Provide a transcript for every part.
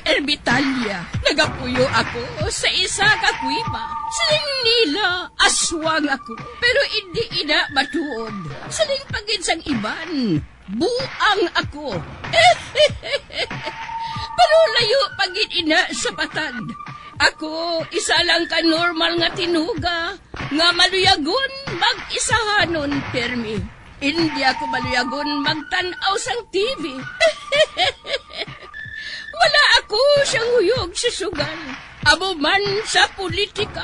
ermitalya. Nagapuyo ako sa isa ka kuiba. Siling nila, aswang ako. Pero hindi ina matuod. Siling pagin sang iban, buang ako. Pero layo pagin ina sa patad. Ako, isa lang ka normal nga tinuga, nga maluyagon mag-isahanon, permi. Hindi ako maluyagon magtanaw sang TV. Wala ako siyang huyog sa sugal, amo man sa politika.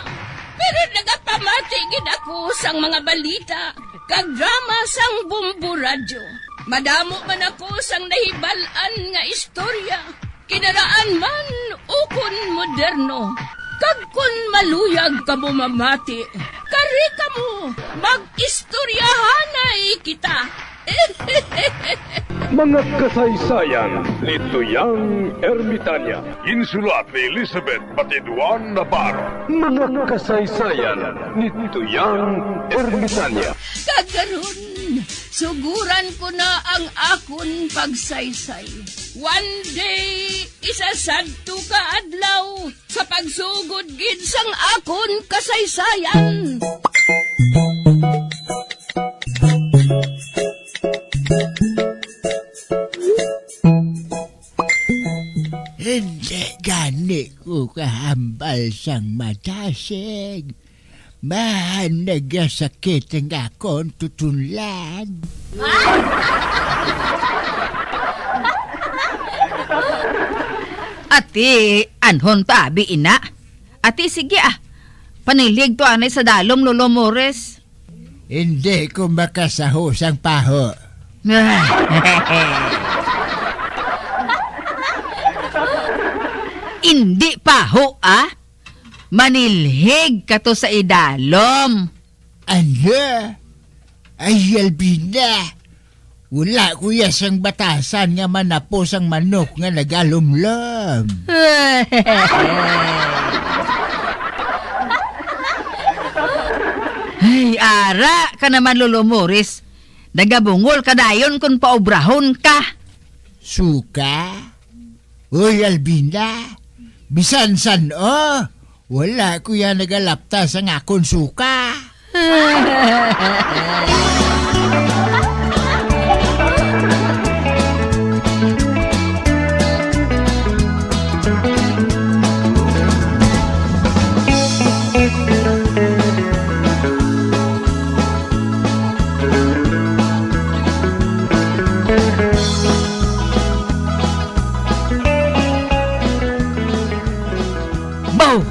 Pero nagapamatigin ako sang mga balita, kag drama sang Bumbu Radyo. Madamo man ako sang nahibalan nga istorya, kinaraan man ukon moderno. Kag kun maluyag ka mo mamati, kari ka mo, mag-istoryahanay kita. Mga kasaysayan ni Tuyang Ermitanya. Insulat ni Elizabeth Batiduan Navarro. Mga kasaysayan ni Tuyang Ermitanya. Kagaron, suguran ko na ang akon pagsaysay. One day, isasadto ka adlaw sa pagsugod gid sang akon kasaysayan. Hindi gani ko kahambal sang matasig. Man, nagasakit ang akong tutunlan. Ati, anhon tabi ina. Ati, sige panilig to anay sa dalom, Lolo Mores. Hindi ko makasahos ang paho. Hindi pa ho, Manilhig ka to sa idalom. Ano? Ay, Albina. Wala kuya sang batasan nga manapos ang manok nga nagalumlom. Ay, ara ka naman, Lolo Morris. Nagabungol ka dayon kung paubrahon ka. Suka? Uy, Albina. Bisan san wala kuya nagalapta sa akong suka.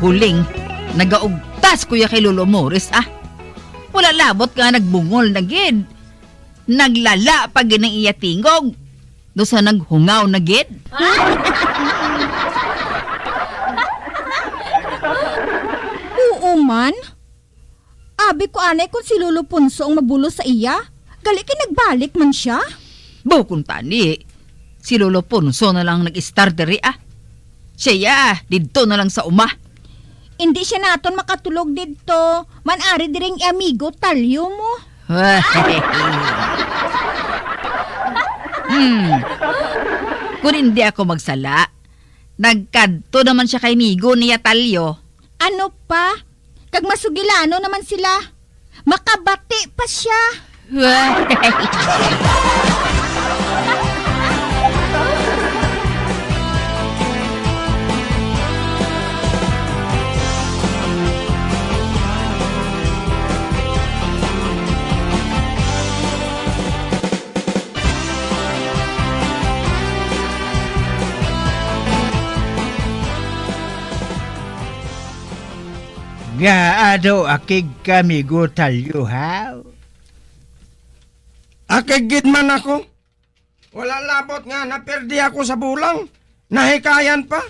Huling, nagaugtas kuya kay Lolo Morris, Wala labot nga nagbungol na gid. Naglala pag ginang iya tingog. Do sa naghungaw na gid. Oo man. Abi ko anay kung si Lolo Punso ang mabulo sa iya. Gali nagbalik man siya. Bukong tani, si Lolo Punso na lang nag-star diri, Siya, didto na lang sa uma. Hindi siya naton makatulog dito. Manari diring amigo talyo mo. Kung hindi ako magsala, nagkadto naman siya kay migo niya talyo. Ano pa? Kag masugilano naman sila. Makabati pa siya. Nga akig kami talyo ha? Akigid man ako. Wala labot nga naperdi ako sa bulang. Nahikayan pa.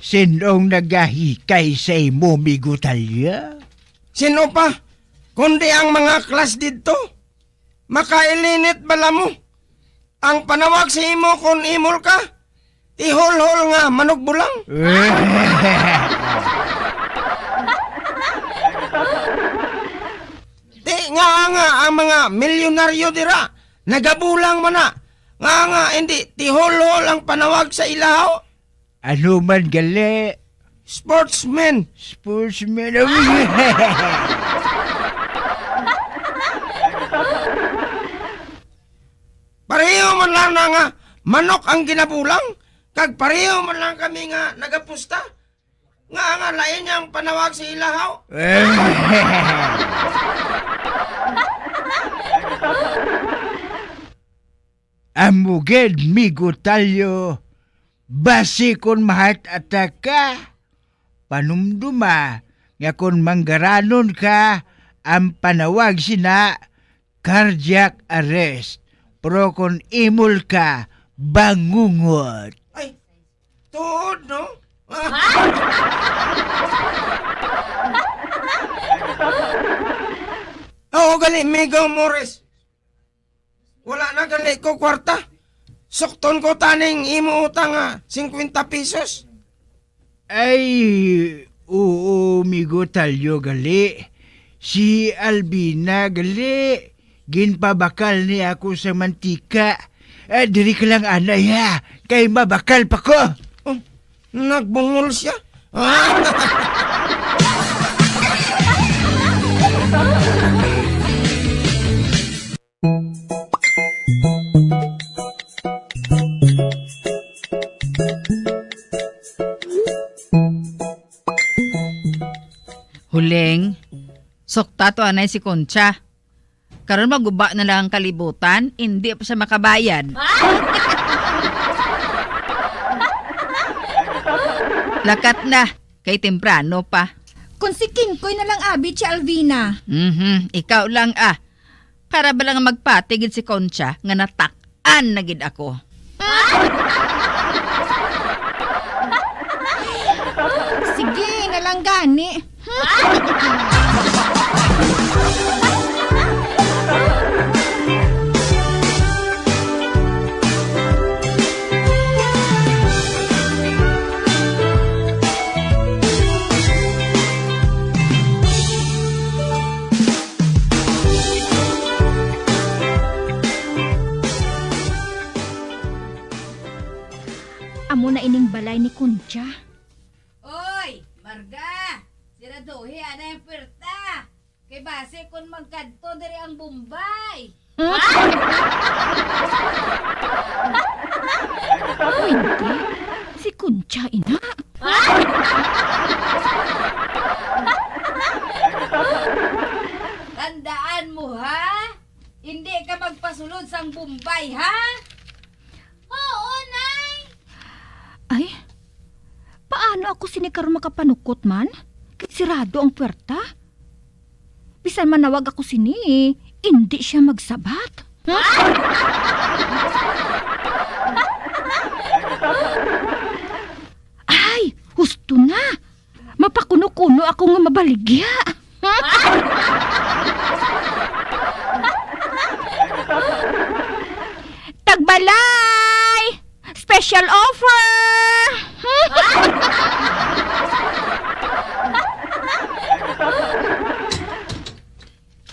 Sinong nagahikay sa imo migo talyo? Sino pa? Kundi ang mga klas dito. Makailinit bala mo. Ang panawag sa imo kung imol ka. Tihol-hol nga manok bulang. Di nga ang mga milyonaryo dira. Nagabulang man na. Nga hindi tihol-hol ang panawag sa ilaw. Ano man gali? Sportsman. Sportsman. Pareho man lang na nga manok ang ginabulang. Kag pareho man lang kami nga nagapusta. Nga lain niyang panawag sa ilaw. Amuged migo talyo. Basi kon mahat ataka. Panumduma nga kon manggaranon ka ang panawag sina cardiac arrest. Pero kon imol ka bangungot. Ay, tuod, no? Oo, gali, Migo Morris. Wala na gali ko kwarta. Sukton ko taning imo utang 50 pesos. Ay, oo, migo talyo gali. Si Albina gali. Ginpabakal ni ako sa mantika. Diri ka lang anay ha. Kay mabakal pa ko. Oh, nagbungol siya. Huling, sokta to anay si Concha. Karon maguba na lang ang kalibutan, hindi pa siya makabayad. Lakat na, kay temprano pa. Kung si Kinkoy na lang abi si Alvina. Ikaw lang Para ba lang magpatigid si Concha nga natak-an na gid ako. Sige, na lang gani. Amo na ining balay ni Concha. Oy, Marga! Siraduhi, ana yung puwerta. Kay base kung magkadto diri ang Bombay. O hindi, si Concha ina. Tandaan mo, ha? Hindi ka magpasulod sang Bombay, ha? Oo, Nay! Ay, paano ako sinikaroon makapanukot man? Kay sirado ang puwerta. Bisan manawag ako sini, hindi siya magsabat. Ay, husto na. Mapakuno-kuno ako nga mabaligya. Tagbalay! Special offer!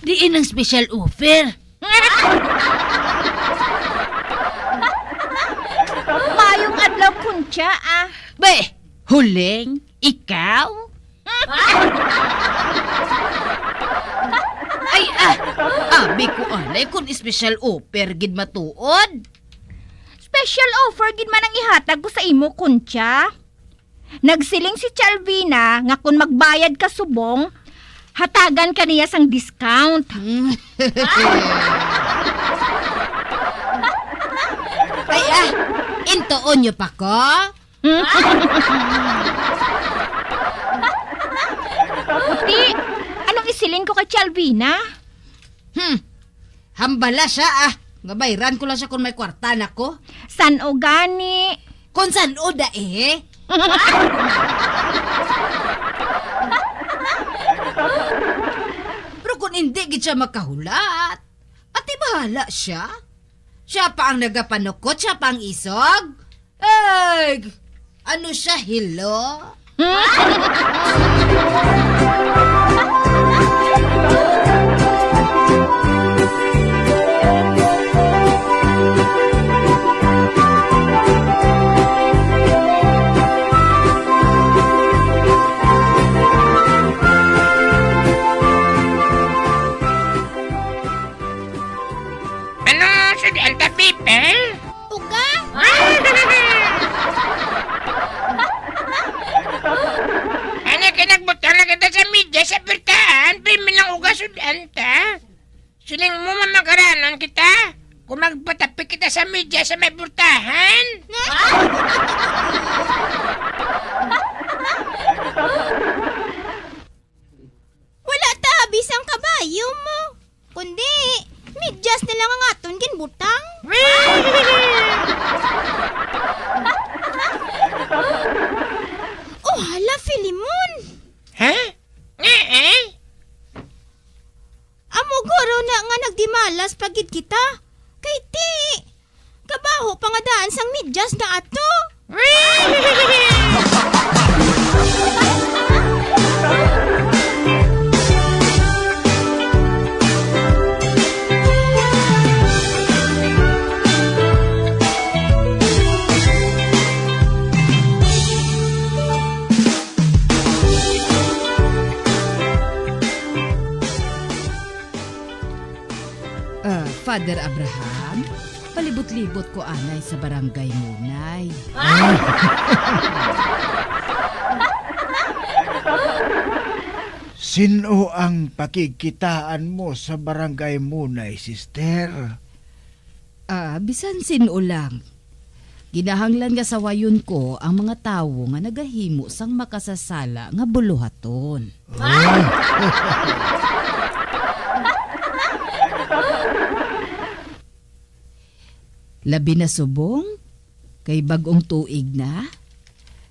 Diin ang special offer. Mayong adlaw Concha Be, huling, ikaw? Ay, abi ko anay kung special offer gid matuod. Special offer gid man ang ihatag ko sa imo, Concha. Nagsiling si Chalvina nga kung magbayad ka subong, hatagan ka niya sang discount. Ay, intoon nyo pa ko? Puti, anong isiling ko kay Chalvina? Hambala siya Nga bayran ko lang siya kung may kwarta na ko. San o gani? Kung saan o da Pero kung hindi gid siya makahulat, ati bahala siya. Siya pa ang nagapanukot, siya pa ang isog. Ay, ano siya, hilo? anta people? Uga? Ano kinagbutang na kita sa media sa bertaan? Primin lang ugas anta. Siling mo mamagaranan kita? Kung magpatapik kita sa media sa may burtahan? Wala ta bisang kabayo mo. Kundi, medyas na lang ang aton ginbutang. Oh, hala, Filimon. Ha? Amo guro na nga nagdimalas pagid kita. Kay ti, kabaho pa nga daan sang medyas na ato. Father Abraham, palibot-libot ko anay sa barangay Munay. Sino ang pakikitaan mo sa barangay Munay, sister? Bisan sino lang. Ginahanglan nga sa wayon ko ang mga tawo nga nagahimo sang makasasala nga buluhaton. Labi na subong, kay bagong tuig na,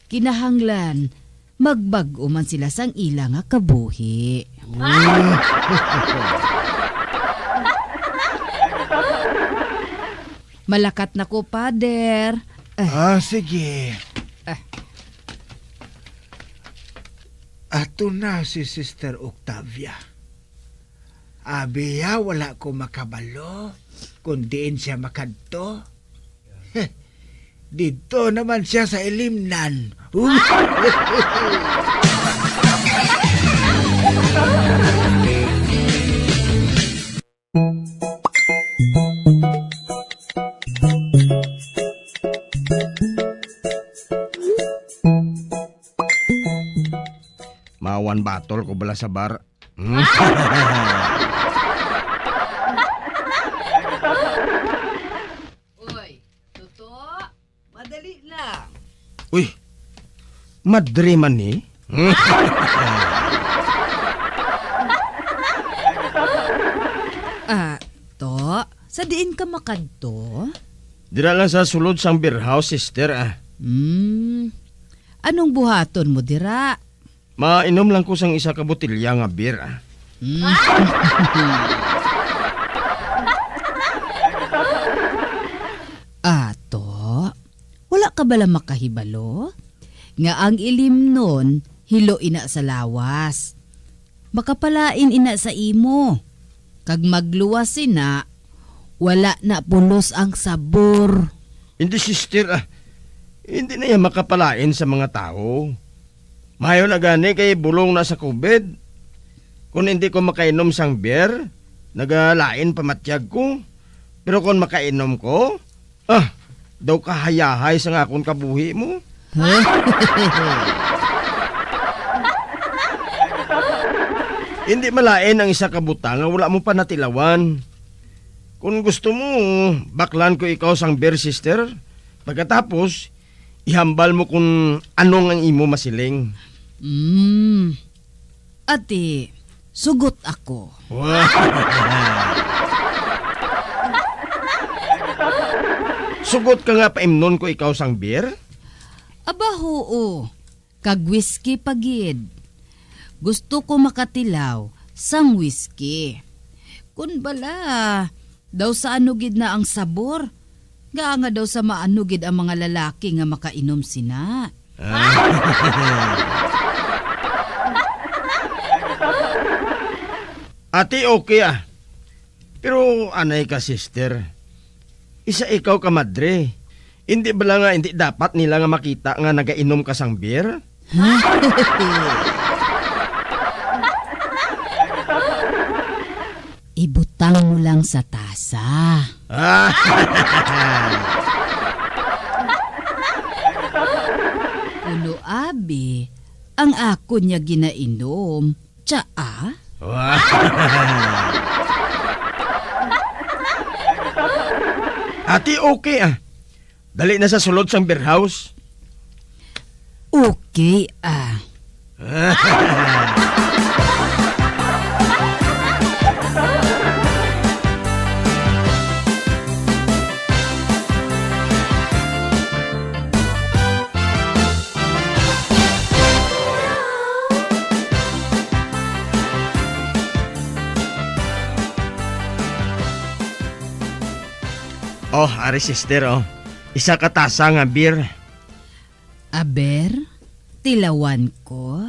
kinahanglan magbag-o man sila sang ila nga kabuhi. Malakat na ko, Pader. Sige. Ato na si Sister Octavia. Abiya, wala ko makabalo. Kundiin siya makadto. Dito naman siya sa ilimnan. Mawan batol ko bala sa bar. Uy, Toto, madali lang. Uy, madre man ni. To, sa diin ka makadto? Dira lang sa sulod sang beer house, sister. Anong buhaton mo dira? Mainom lang ko sang isa ka botilya nga beer. To, wala ka bala makahibalo? Nga ang ilim nun, hilo ina sa lawas. Makapalain ina sa imo. Kag magluwas ina, wala na pulos ang sabor. Hindi, sister. Hindi na yan makapalain sa mga tao. Mayo na gani kay bulong na sa COVID. Kung hindi ko makainom sang beer, nagalain pamatyag ko. Pero kung makainom ko, daw kahayahay sa akong kabuhi mo. Hindi malain ang isa ka butang nga wala mo pa natilawan. Kung gusto mo, baklan ko ikaw sang beer, sister. Pagkatapos, ihambal mo kung anong ang imo masiling. Ate, sugot ako. Sugot ka nga paimnon ko ikaw sang beer? Aba hoo, kag whiskey pagid. Gusto ko makatilaw sang whiskey. Kun bala, daw sa anugid na ang sabor. Nga daw sa maanugid ang mga lalaki nga makainom sina. Ate, okay Pero anay ka, sister. Isa ikaw ka madre. Hindi bala nga hindi dapat nila nga makita nga nagainom ka sang beer? Ibuta Ibutang mo lang sa tasa. Ulo abi, ang ako niya ginainom. Tsaa? Ati okay ah. Dali na sa sulod sang beer house. Okay ah. Oh, ari sister oh. Isa ka tasa nga beer. Aber, tilawan ko.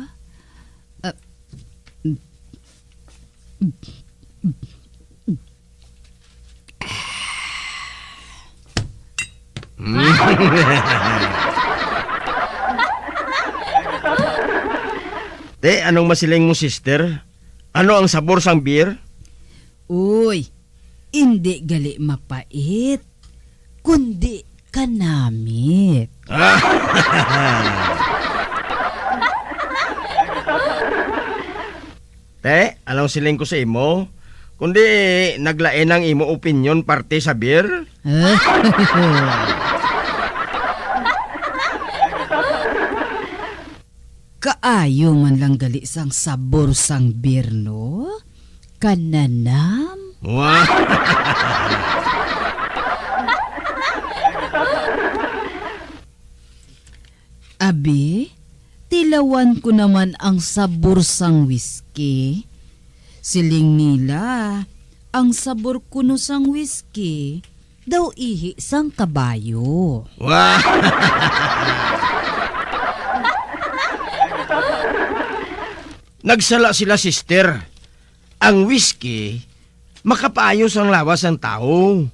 Te, anong masiling mo sister? Ano ang sabor sang beer? Uy, hindi gali mapait, kundi kanamit. Te, anong siling ko sa imo? Kundi naglain ang imo opinion parte sa beer? Kaayo man lang gali sang sabor sang beer, no? Kananam? Wow. Abi, tilawan ko naman ang sabor sang whiskey. Siling nila, ang sabor kuno sang whiskey, daw ihi sang kabayo. Wow. Nagsala sila sister. Ang whiskey, makapaayos ang lawas ng tao.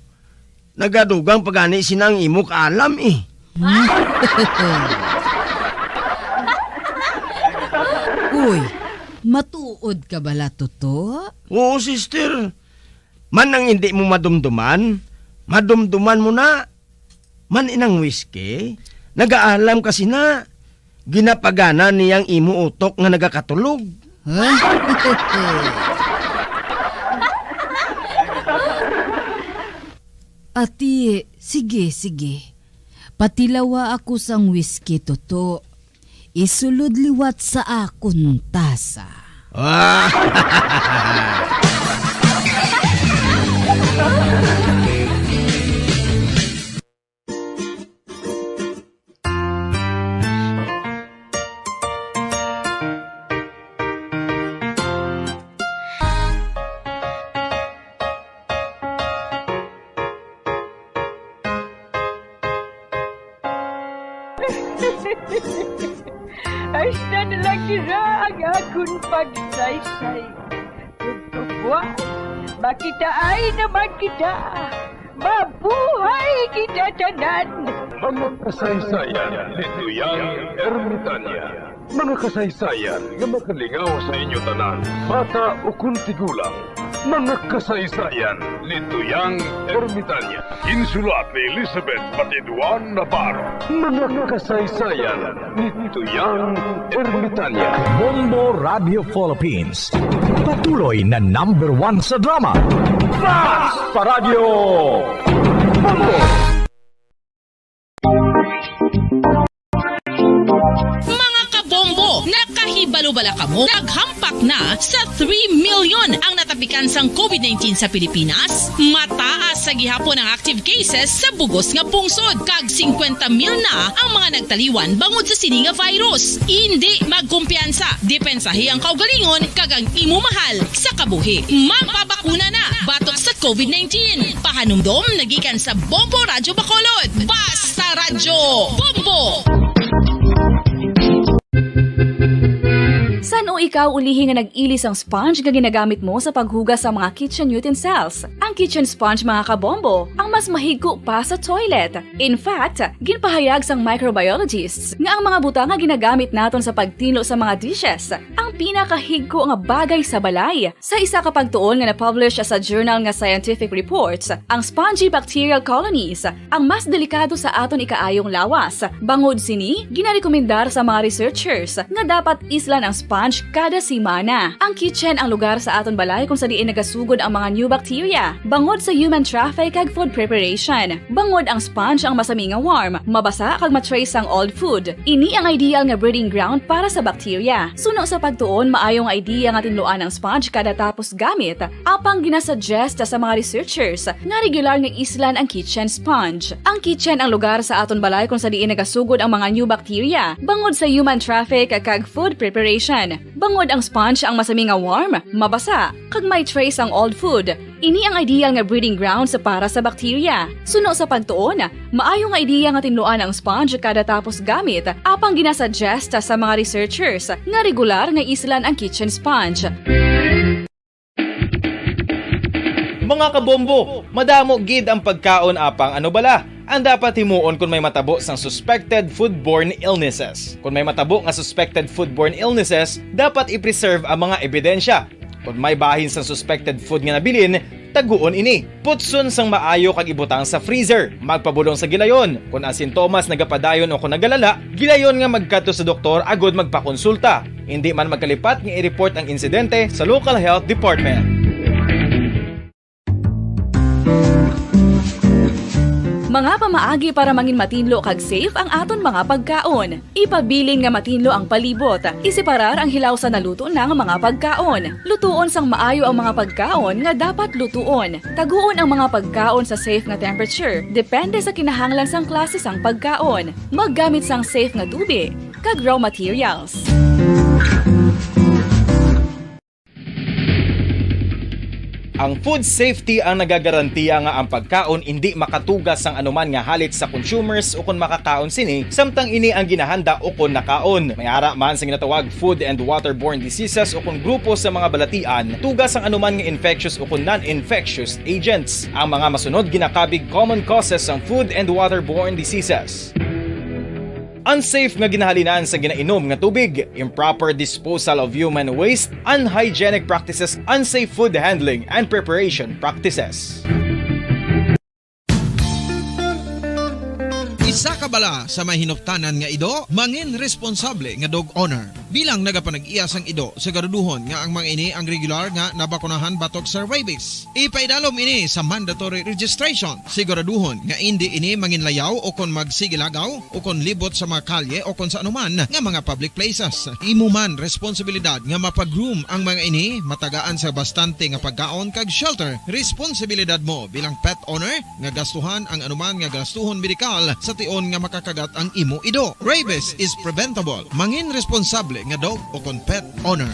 Nagadugang pagani sinang imo kaalam eh. Uy, matuod ka bala, toto? Oo sister. Man ang hindi mo madumduman, madumduman mo na. Man inang whiskey, nagaalam kasi na. Ginapagana niyang imo utok nga nagakatulog. Ati, sige. Patilawa ako sang whiskey, toto. Isulod liwat sa akon tasa. Hasta na lang nila ang akong pagsaysay. Bukas, makitaan naman kita. Mabuhay kita tanan. Mga kasaysayan ni Tuyang Ermitanya. Mga kasaysayan nga makalingaw sa inyo tanan, bata o kuntigulang. Mga kasaysayan ni Tuyang Ermitanya. Insulat ni Elizabeth Batiduan Navarro. Mga kasaysayan ni Tuyang Ermitanya. Bombo Radio Philippines. Patuloy na #1 sa drama. Fast Paradyo Bombo! Mga kabombo, nakahibalo-bala kamo, naghampak na sa 3 million ang natapikan sang COVID-19 sa Pilipinas. Mataas sa gihapon ang active cases sa bugos nga pungsod, kag 50 mil na ang mga nagtaliwan bangod sa sini nga virus. Hindi magkumpiyansa, depensahi ang kaugalingon kag ang imo mahal sa kabuhi. Magpabakuna na batok sa COVID-19. Pahanumdom nagikan sa Bombo Radyo Bacolod. Basta Radyo Bombo! Sa Ngano ikaw ulihi nga nag-ilis ang sponge nga ginagamit mo sa paghugas sa mga kitchen utensils? Ang kitchen sponge mga kabombo, ang mas mahigko pa sa toilet. In fact, ginpahayag sang microbiologists nga ang mga butang nga ginagamit naton sa pagtilo sa mga dishes ang pinakahigko nga bagay sa balay. Sa isa ka pagtuon nga na-publish sa journal nga Scientific Reports, ang spongy bacterial colonies ang mas delikado sa aton ikaayong lawas. Bangod sini, ginarekomendar sa mga researchers nga dapat islan ang sponge kada semana. Ang kitchen ang lugar sa aton balay kung sa diin nagasugod ang mga new bacteria. Bangod sa human traffic kag food preparation. Bangod ang sponge ang masami nga warm, mabasa kag matrace ang old food. Ini ang ideal nga breeding ground para sa bacteria. Suno sa pagtuon, maayong idea nga tinluan ang sponge kada tapos gamit. Apang ginasuggest sa mga researchers nga regular nga islan ang kitchen sponge. Ang kitchen ang lugar sa aton balay kung sa diin nagasugod ang mga new bacteria. Bangod sa human traffic kag food preparation. Bangod ang sponge ang masami nga warm, mabasa, kag may trace ang old food. Ini ang ideal nga breeding ground sa para sa bacteria. Suno sa pagtuon, maayong nga idea nga tinluan ang sponge kada tapos gamit. Apang ginasuggest sa mga researchers nga regular nga islan ang kitchen sponge. Mga kabombo, madamo gid ang pagkaon apang ano bala. Ang dapat himuon kung may matabo sang suspected foodborne illnesses. Kung may matabo nga suspected foodborne illnesses, dapat i-preserve ang mga ebidensya. Kung may bahin sang suspected food nga nabilin, taguon ini. Putson sang maayo kag ibutang sa freezer. Magpabulong sa gilayon. Kung ang sintomas nagapadayon o kung nagalala, gilayon nga magkadto sa doktor agud magpakonsulta. Hindi man magkalipat nga i-report ang insidente sa local health department. Mga pamaagi para mangin matinlo kag safe ang aton mga pagkaon. Ipabilin nga matinlo ang palibot. Isiparar ang hilaw sa naluto ng mga pagkaon. Lutuon sang maayo ang mga pagkaon nga dapat lutuon. Taguon ang mga pagkaon sa safe nga temperature. Depende sa kinahanglan sang klase sang pagkaon. Maggamit sang safe nga tubig kag raw materials. Ang food safety ang nagagarantiya nga ang pagkaon hindi makatugas sang anuman nga halit sa consumers o kung makakaon sini, samtang ini ang ginahanda o kung nakaon. May ara man sa ginatawag food and waterborne diseases o kung grupo sa mga balatian, tugas ang anuman nga infectious o kung non-infectious agents. Ang mga masunod ginakabig common causes ng food and waterborne diseases. Unsafe nga ginahalinan sa ginainom nga tubig, improper disposal of human waste, unhygienic practices, unsafe food handling and preparation practices. Isa ka bala sa may hinuptanan nga ido, mangin responsable nga dog owner. Bilang nagapanag-iyas ang ido, siguraduhon nga ang mga ini ang regular nga nabakunahan batok sa rabies. Ipaidalom ini sa mandatory registration. Siguraduhon nga hindi ini manginlayaw o kon magsigilagaw o kon libot sa mga kalye o kon sa anuman nga mga public places. Imo man responsibilidad nga mapag-groom ang mga ini, matagaan sa bastante nga pagkaon kag shelter. Responsibilidad mo bilang pet owner nga gastuhan ang anuman nga gastuhon medikal sa tion nga makakagat ang imo ido. Rabies is preventable. Mangin responsable nga dog o kon pet owner.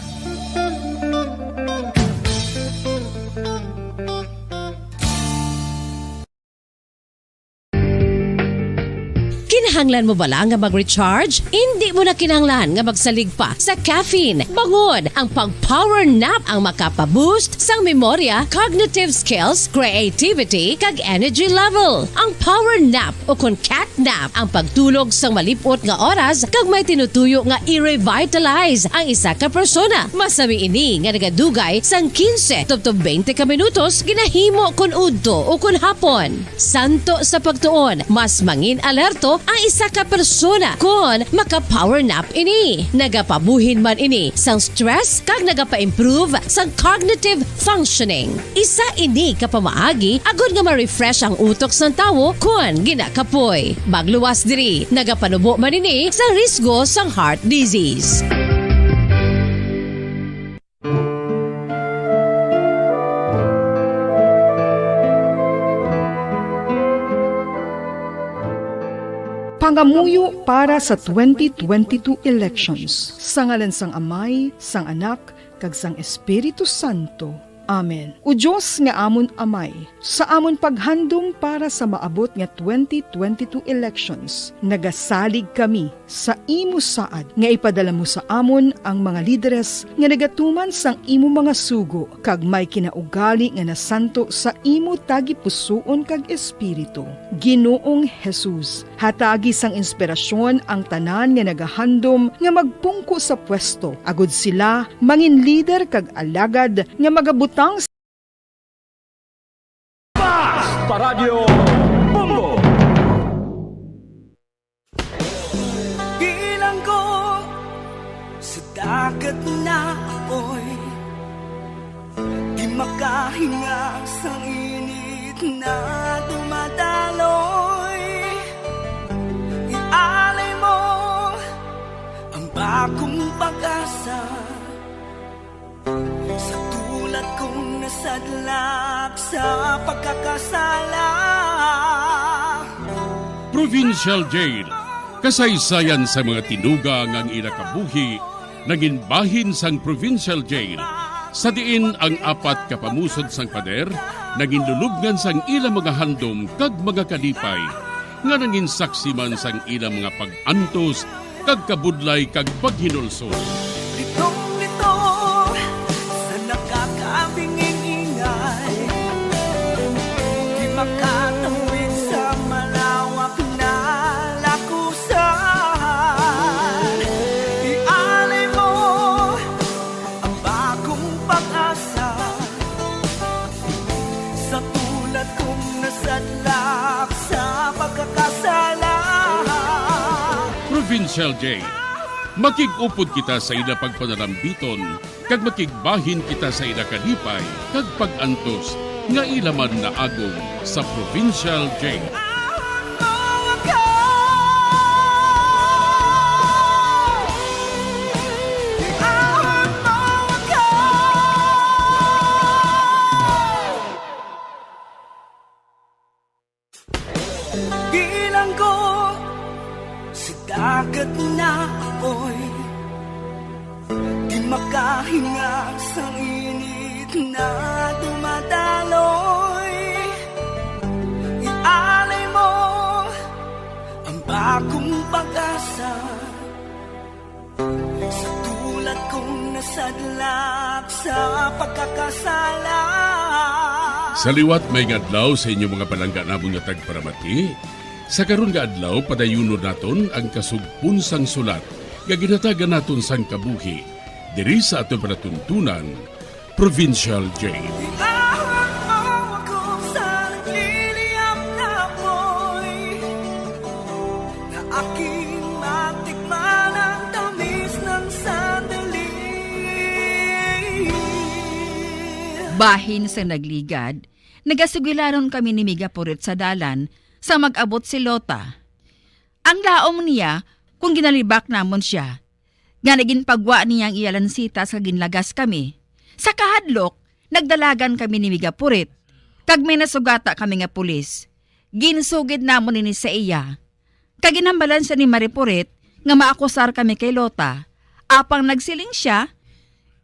Kinahanglan mo bala nga mag-recharge? Hindi mo na kinahanglan nga magsalig pa sa caffeine. Bangod ang pag-power nap ang makapaboost sang memorya, cognitive skills, creativity, kag energy level. Ang power nap o kon cat nap ang pagtulog sang malipot nga oras kag may tinutuyo nga i-revitalize ang isa ka persona. Masami ini nga nagadugay sang 15 to 20 ka minutos ginahimo kun udto o kun hapon. Santo sa pagtuon, mas mangin alerto ang isa ka persona kung maka-power nap ini. Nagapabuhin man ini sang stress kag nagapa-improve sang cognitive functioning. Isa ini kapamaagi agud nga ma-refresh ang utok sang tawo kung ginakapoy. Magluwas diri, nagapanubo man ini sa risgo sang heart disease. Pangamuyo para sa 2022 elections. Sa ngalan sang Amay, sang Anak, kag sang Espiritu Santo. Amen. O Diyos nga amon amay, sa amon paghandom para sa maabot nga 2022 elections, nagasalig kami sa imo saad nga ipadala mo sa amon ang mga lideres nga nagatuman sang imo mga sugo, kag may kinaugali nga nasanto sa imo tagipusoon kag espiritu. Ginoong Jesus, hatagi sang inspirasyon ang tanan nga nagahandom nga magpungko sa pwesto, agud sila mangin leader kag alagad nga magabutang Paradyo Bongo. Bilanggo sa dagat na apoy, di makahinga sa init na dumadaloy. Ialay mo ang bagong pag-asa sa tulad kong nasadlak sa pagkakasala. Provincial Jail, kasaysayan sa mga tinugang ang inakabuhi, naging bahin sang Provincial Jail. Sa diin ang apat kapamusod sang pader, naging lulubngan sang ilang mga handom kag mga kalipay, nga naging saksi man sang ilang mga pag-antos, kag kabudlay kag paghinulsol. Litong-lito sa nakakabinging ingay, di makatawid sa malawak na lakusan. Ialay mo ang bagong pag-asa sa tulad kong nasadlak sa pagkakasala. Provincial Jail, makig-upod kita sa ila pagpanalambiton, kag makigbahin kita sa ila kalipay, kag pag-antos, nga ilaman na agong sa Provincial Jail. Bilanggo sa dagat na apoy, di makahinga sa init na dumadaloy. Ialay mo ang bagong pag-asa sa tulad kong nasadlak sa pagkakasala. Sa liwat may ngadlaw sa inyong mga palangga namong nga tagparamati. Sa karon nga adlaw padayunon naton ang kasugpon sang sulat nga ginatagan naton sang kabuhi diri sa aton panatuntunan, Provincial Jail. Aking matikman ang tamis ng sandali. Bahin sa nagligad, nagasugilaron kami ni Migapurit sa dalan sa mag-abot si Lota. Ang laom niya kung ginalibak namon siya, nga naging pagwa niyang iyalansita sa ginlagas kami. Sa kahadlok, nagdalagan kami ni Migapurit, kag may nasugata kami nga pulis. Ginsugid namon ni sa iya. Kaginambalan siya ni Maripurit nga maakusar kami kay Lota. Apang nagsiling siya,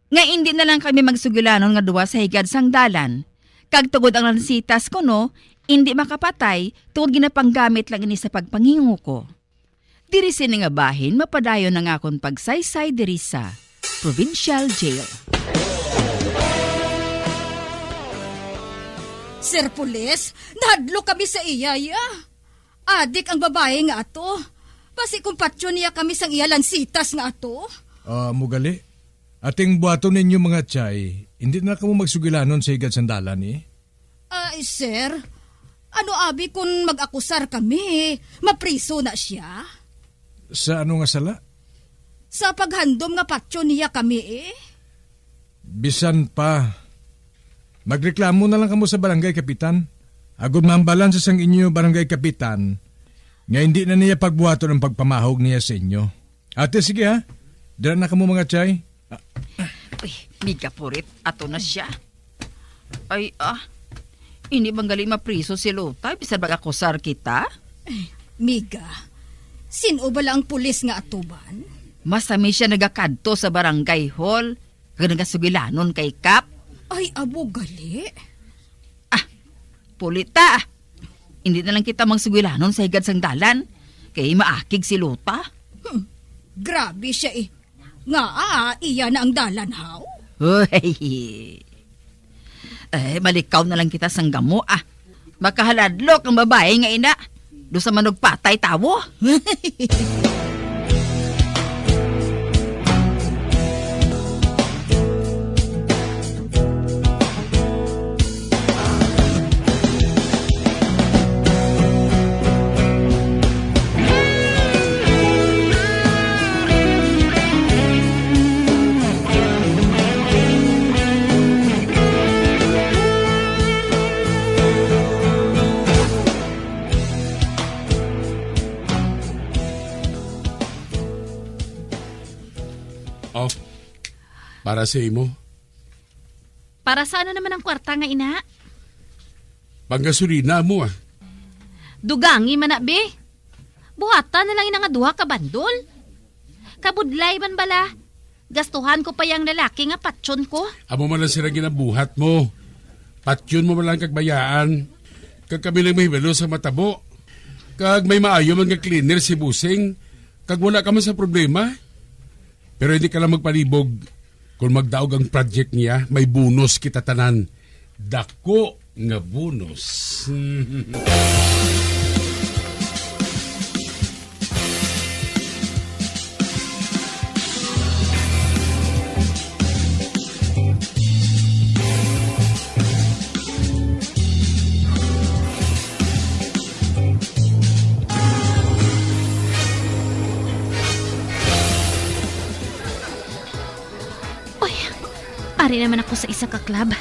nga hindi na lang kami magsugilanon nga duwa sa higad sang dalan. Kag tugod ang lansitas ko no, hindi makapatay tungod ginapanggamit lang ini sa pagpangingo ko. Diri sini nga bahin, mapadayon na nga akong pagsaysay diri sa Provincial Jail. Sir Pulis, nahadlo kami sa iyaya. Adik ang babae nga ato. Pasi kumpatyo niya kami sang iya lansitas nga ato. Mugali. Ating buhaton ninyo mga tsay, hindi na kamo magsugilanon sa higad sandalan eh. Ay, sir, ano abi kung mag-akusar kami? Mapriso na siya? Sa ano nga sala? Sa paghandom nga patyo niya kami eh. Bisan pa. Magreklamo na lang kamo sa barangay kapitan. Agud mambalan sa sang inyo barangay kapitan nga hindi na niya pagbuhaton ang pagpamahog niya sa inyo. Ate, sige ha. Dala na kamo mga tsay. Uy, Migapurit, ato na siya. Ay, hindi bang galing mapriso si Lota? Bisa mag-akusar kita? Miga, sino ba lang pulis nga atuban? Masami siya nagakadto sa barangay hall. Kaya nagasugilanon kay Kap. Ay, abo gali. Pulita, hindi na lang kita magsugulanon sa higad sang dalan. Kay maakig si Lota. Grabe siya eh. Nga iya na ang dalan haw. Uy. Malikaw na lang kita sang gamo Baka haladlok ang babae nga ina. Do sa manog patay tawo. Para sa imo. Para sa ano naman ang kwarta nga ina? Panggasolina mo Dugangi man na be. Buhatan na lang ina nga duha ka bandol. Kabudlay man bala. Gastuhan ko pa yung lalaki nga patsyon ko. Amo man lang sila ginabuhat mo. Patyon mo man lang kagbayaan. Kag kami lang mahibalo sa matabo. Kag may maayo man nga cleaner si Busing. Kag wala ka man sa problema. Pero hindi ka lang magpalibog. Kung magdaog ang project niya, may bonus kita tanan. Dako nga bonus. Ari naman ako sa isa ka club.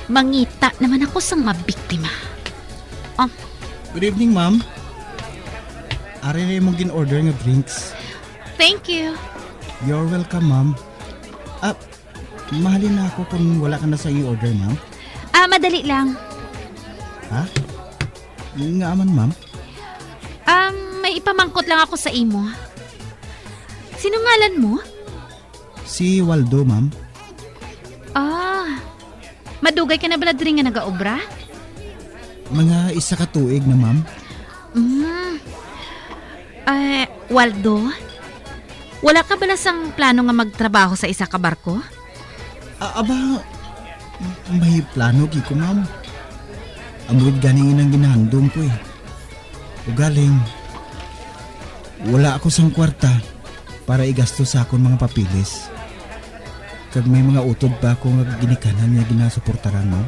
Mangita naman ako sa mga biktima. Good evening, ma'am. Ari na mong gin-order nga drinks. Thank you. You're welcome, ma'am. Mahalin na ako kung wala ka na sa iyong order, ma'am. Madali lang. Ha? Nga aman, ma'am. May ipamangkot lang ako sa imo. Sino ngalan mo? Si Waldo, ma'am. Madugay ka na bala diri nga nagaobra? Mga isa ka tuig na, ma'am. Waldo? Wala ka bala sang plano nga magtrabaho sa isa ka barko? May plano gi ko, ma'am. Amrod ganing inang ginahandong ko eh. Ugaling, wala ako sang kwarta para igasto sa akong mga papilis. Kag may mga utod pa ako nga ginikanan nga ginasuportaran mo.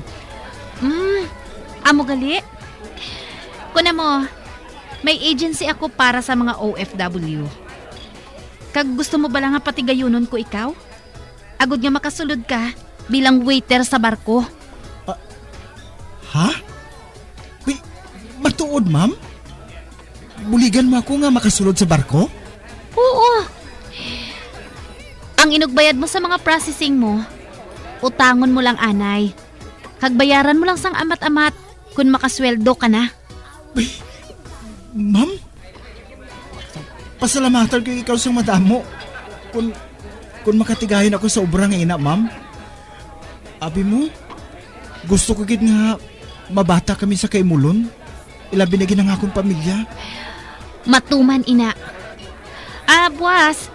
Amo gali? Kuna mo, may agency ako para sa mga OFW. Kag gusto mo bala nga patigayunon ko ikaw? Agod nga makasulod ka bilang waiter sa barko. Ha? Uy, matuod, ma'am? Buligan mo ako nga makasulod sa barko? Oo. Ang inugbayad mo sa mga processing mo, utangon mo lang anay. Kagbayaran mo lang sang amat-amat kung makasweldo ka na. Ma'am? Pasalamatan ko ikaw sa madamo. Kung makatigahin ako sa obra nga ina, ma'am. Abi mo, gusto ko gid nga mabata kami sa kaimulon. Ilabi na ginang akong pamilya. Matuman ina. Buwas,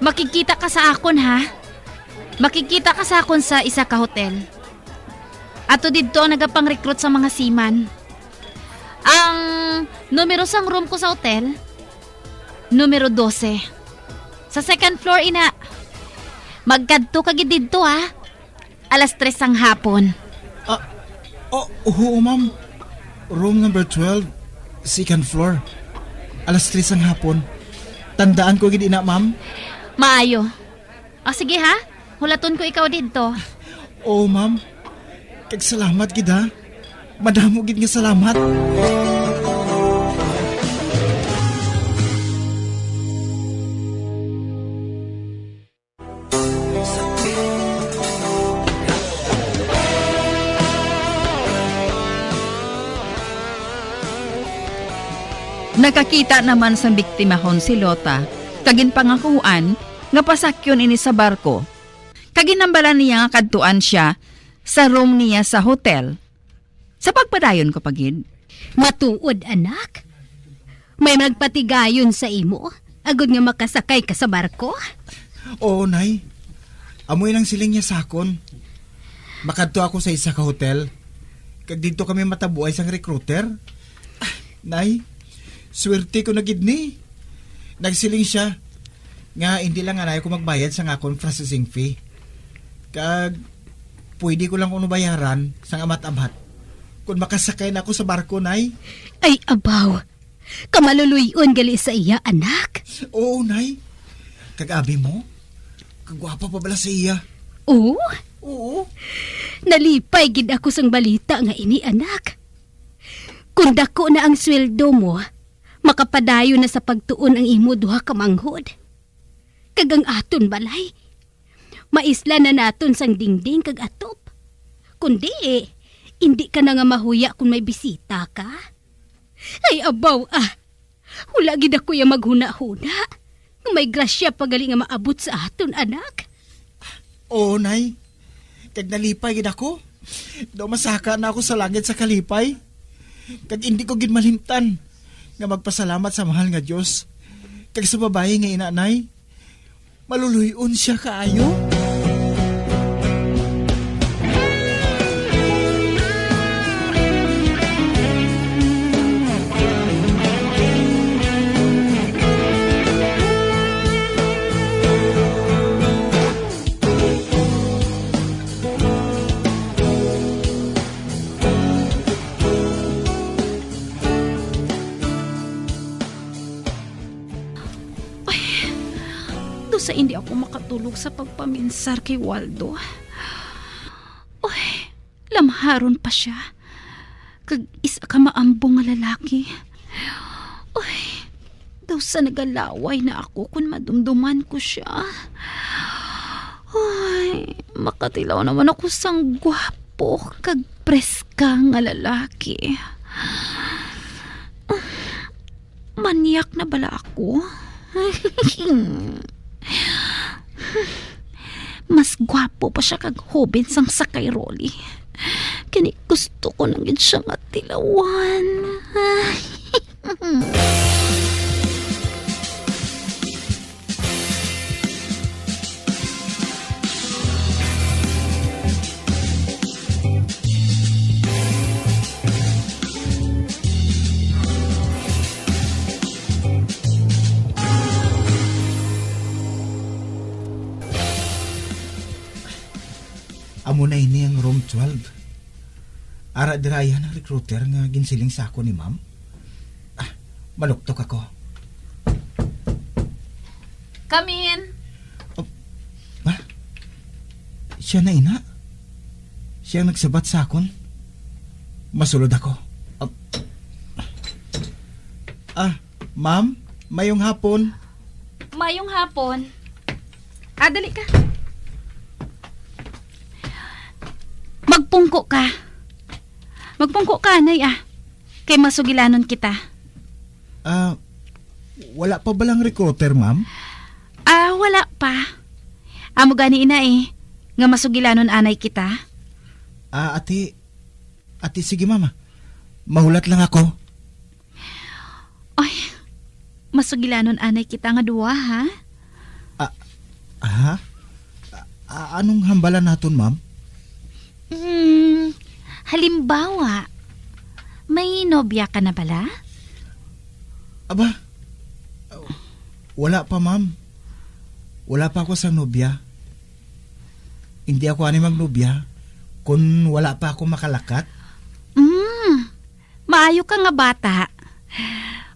makikita ka sa akon ha. Makikita ka sa akon sa isa ka hotel. Ato dito ang nagapang-recruit sa mga seaman. Ang numero sang room ko sa hotel, numero 12. Sa second floor ina. Magkadto ka gid dito ha. 3:00 sang hapon. Oo, ma'am. Room number 12, second floor. 3:00 ang hapon. Tandaan ko gid ina, ma'am. Maayo. Sige ha. Hulaton ko ikaw dito. Oo, ma'am. Kag salamat gid ha. Madamo gid nga salamat. Nakakita naman sa biktimahon si Lota, kagin pangakuan nga pasakyon ini sa barko. Kaginambalan niya nga kadtuan siya sa room niya sa hotel. Sa pagpadayon ko pagid. Matuod, anak. May nagpatigayon sa imo. Agod nga makasakay ka sa barko. Oo, Nay. Amoy lang siling niya sakon. Makadto ako sa isa ka hotel. Kag dito kami matabuay sang recruiter. Nay, swerte ko na gid ni. Nagsiling siya nga hindi lang anay ko magbayad sa akong processing fee. Kag pwede ko lang kuno bayaran sang amat-amat kung makasakay na ako sa barko, Nay. Ay, abaw. Kamaluluyon gali sa iya, anak. Oo, Nay. Kag-abi mo, kagwapa pa bala sa iya. Oo? Oo. Nalipay gid ako sang balita nga ini, anak. Kung dako na ang sweldo mo, makapadayo na sa pagtuon ang imo duha ka manghod. Kagang aton balay. Maisla na naton sang dingding kag atop. Kundi, hindi ka na nga mahuya kung may bisita ka. Ay, abaw Hula gid ako yung maghuna-huna. May grasya pagali nga maabot sa aton, anak. Oo, Nay. Kag nalipay gid ako. Daw masaka na ako sa langit sa kalipay. Kag hindi ko gid malimtan nga magpasalamat sa mahal nga Dios. Kag sa babae nga inanay, maluluyon siya kaayo. Sa hindi ako makatulog sa pagpaminsar kay Waldo. Uy, lamharon pa siya. Kag isa ka maambong nga lalaki. Uy, daw sa nagalaway na ako kung madumduman ko siya. Uy, makatilaw naman ako sang gwapo kag preska nga lalaki. Manyak na bala ako? Mas gwapo pa siya kag hoben sang sakay Rolly. Kani gusto ko nang gid siya nga tilawan. Amo na ini ang room 12. Ara diraya ng recruiter nga ginsiling sa ako ni ma'am. Maluktok ako. Come in. Siya na ina. Siya ang nagsabat sa akon. Masulod ako. Ma'am, mayong hapon. Mayong hapon. Dali ka. Magpungko ka. Magpungko ka, Nay, Kay masugilanon kita. Wala pa balang recruiter, ma'am? Wala pa. Amo gani ina nga masugilanon anay kita. Ate, sige, mama. Mahulat lang ako. Ay, masugilanon anay kita nga duwa, ha? Anong hambalan naton, ma'am? Halimbawa, may nobya ka na bala? Aba, wala pa, ma'am. Wala pa ako sa nobya. Hindi ako ani magnobya kung wala pa ako makalakat. Maayo ka nga bata.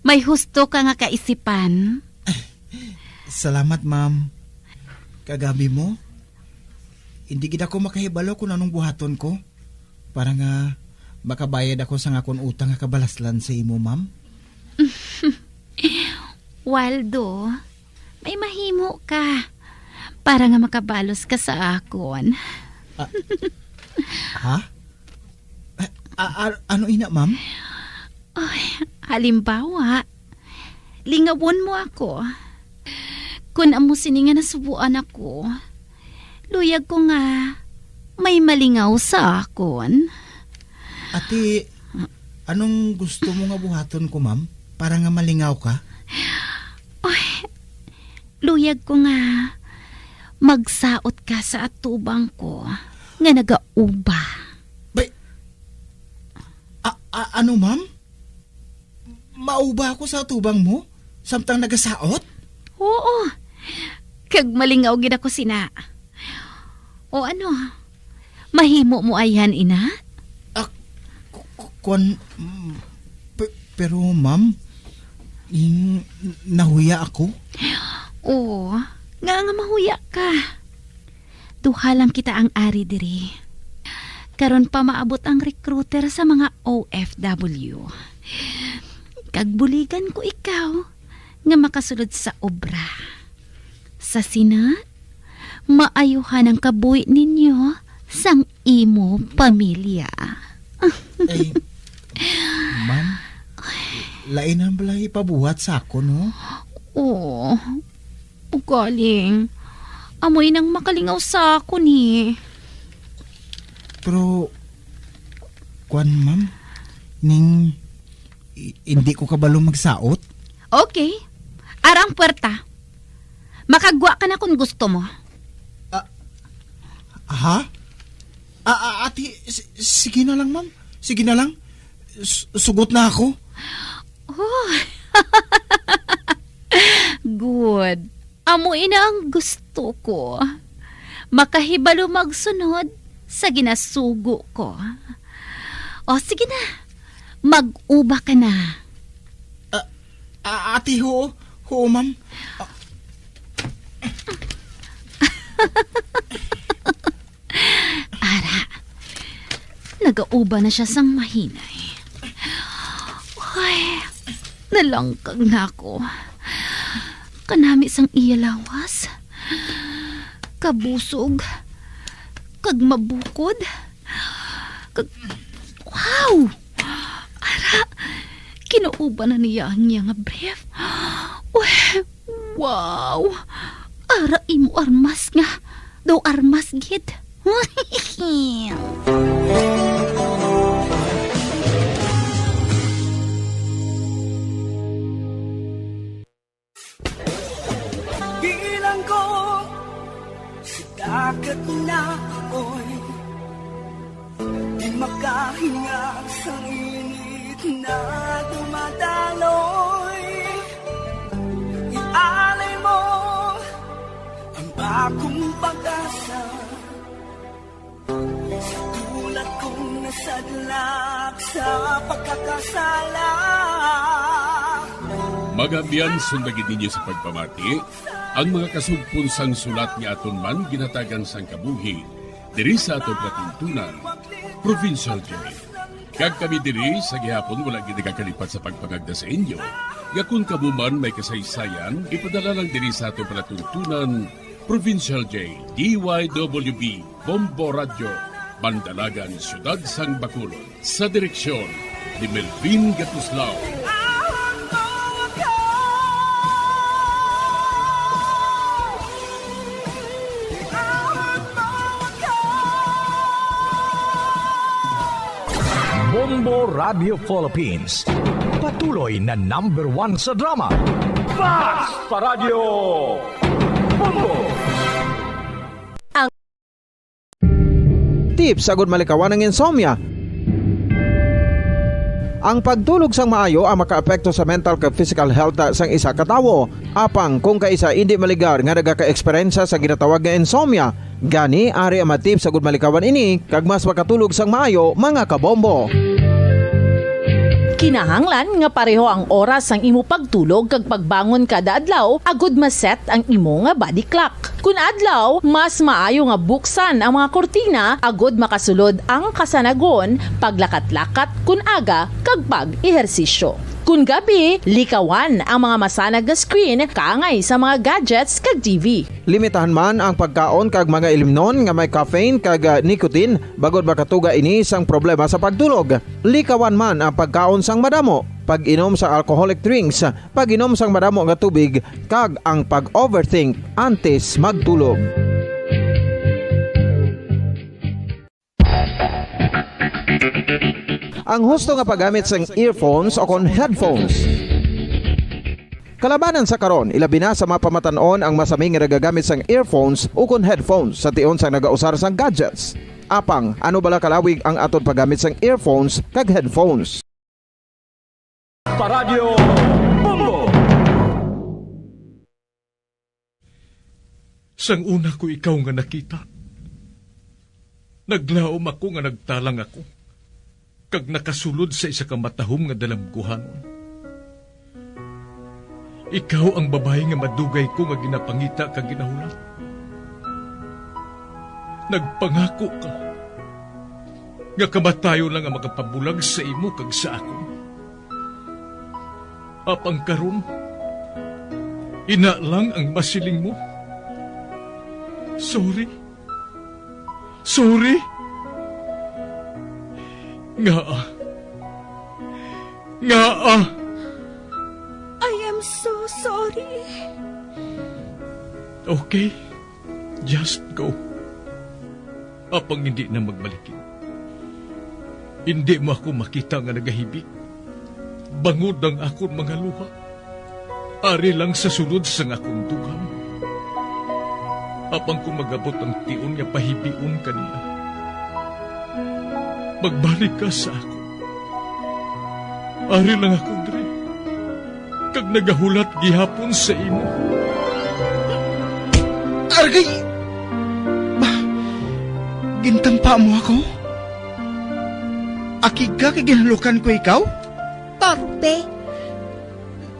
May husto ka nga kaisipan. Salamat, ma'am. Kagabi mo, hindi gid ako makahibalo kung anong buhaton ko. Para nga makabayad ako sa akong utang nga kabalaslan sa imo, ma'am. Waldo, may mahimo ka. Para nga makabalos ka sa akon. Ha? Ano ina, ma'am? Halimbawa, lingawon mo ako. Kung amo sini nga nasubuan ako, luyag ko nga may malingaw sa akon. Ati, anong gusto mo nga buhaton ko, ma'am? Para nga malingaw ka? Luyag ko nga magsaot ka sa atubang ko nga nagauba. Ano, ma'am? Mauba ako sa atubang mo? Samtang nagasaot? Oo. Kag malingaw gid ako sina. O ano? Mahimo mo ayan, ina? Pero, ma'am, nahuya ako? Oo. Nga mahuya ka. Duha lang kita ang ari diri. Karon pa maabot ang recruiter sa mga OFW. Kagbuligan ko ikaw nga makasulod sa obra. Sa Senat, maayuhan ang kabuhi ninyo sang imo pamilya. Ma'am, lain ang balay ipabuhat sa ako, no? Oo. Ugaling. Amoy nang makalingaw sa ako ni. Pero, ma'am, hindi ko kabalo magsaot? Okay. Arang puwerta. Makagwa ka na kung gusto mo. Ha? Ati, sige na lang, ma'am. Sige na lang. Sugot na ako. Oh. Good. Amoy na ang gusto ko. Makahibalo magsunod sa ginasugo ko. O sige na. Mag-uba ka na. Ati, ho, ma'am. Ara, nagauba na siya sang mahinay. Ay, nalangkag na ako. Kanami sang iyalawas. Kabusog. Kag mabukod. Wow! Ara, kinuuba na niya ang niya nga brief. Wow! Ara imo armas nga. Do armas gid. Bilang ko sa dagat na ako'y di makahinga sa init na dumadaloy. Ialay mo ang bagong pag-asa sa tulad kong nasadlak sa pagkakasala. Magabian sundagin ninyo sa pagpamati ang mga kasugpunsang sulat ni aton man ginatagan sang kabuhi diri sa aton katuntunan, Provincial Jail. Kag kami diri sa gihapon wala gid nakakalipat sa pagpangagda sa inyo. Yakun kamo man may kasaysayan, ipadala lang diri sa aton palatuntunan, Provincial Jail, DYWB, Bombo Radio, Bandalagan, Siyudad Sang Bacolod. Sa direksyon ni Melvin Gatuslao. Bombo Radio Philippines. Patuloy na #1 sa drama. Basta Radio Bombo! Tips agud malikawan ng insomnia. Ang pagtulog sang maayo ang makaapekto sa mental kag physical health sang isa ka tawo. Apang kung kaisa hindi maligar nga nagaka-eksperyensya sa ginatawag nga insomnia, gani ari ang tips agud malikawan ini kag mas makatulog sang maayo mga kabombo. Kinahanglan nga pareho ang oras ang imo pagtulog kag pagbangon kada adlaw agud maset ang imo nga body clock. Kun adlaw, mas maayo nga buksan ang mga kurtina agud makasulod ang kasanagon, paglakat-lakat kun aga kag pag-ehersisyo. Kun gabi, likawan ang mga masanag nga screen kaangay sa mga gadgets kag TV. Limitahan man ang pagkaon kag mga ilimnon nga may caffeine kag nicotine bagod makatuga ini sang problema sa pagtulog. Likawan man ang pagkaon sang madamo, pag-inom sa alcoholic drinks, pag-inom sang madamo nga tubig kag ang pag-overthink antes magtulog. ang husto nga paggamit sang earphones o kon headphones. Kalabanan sa karon, ilabi na sa mapamatanon ang masami nga nagagamit sang earphones o kon headphones sa tion sang nagausar sang gadgets. Apang, ano bala kalawig ang aton paggamit sang earphones kag headphones? Paradyo Bombo! Sang una ko ikaw nga nakita, naglaom ako nga nagtalang ako, kag nakasulod sa isa ka matahom nga dalamguhanon. Ikaw ang babae nga madugay ko nga ginapangita kag ginahulat. Nagpangako ka nga kamatayo lang ang makapabulag sa imo kag sa ako. Apang karon, ina lang ang masiling mo. Sorry. Sorry. Nga. I am so sorry. Okay, just go. Apang hindi na magbalikin. Hindi mo ako makita nga nagahibik. Bangod ang akong mga luha. Ari lang sa sulod sang akong dugham. Apang kung magabot ang tiun nga pahibiun kanina. Magbalik ka sa ako. Ari lang ako, Dre. Kag nagahulat gihapon sa imo. Argay! Gintampa mo ako? Akig ka kay ginalukan ko ikaw? Torpe.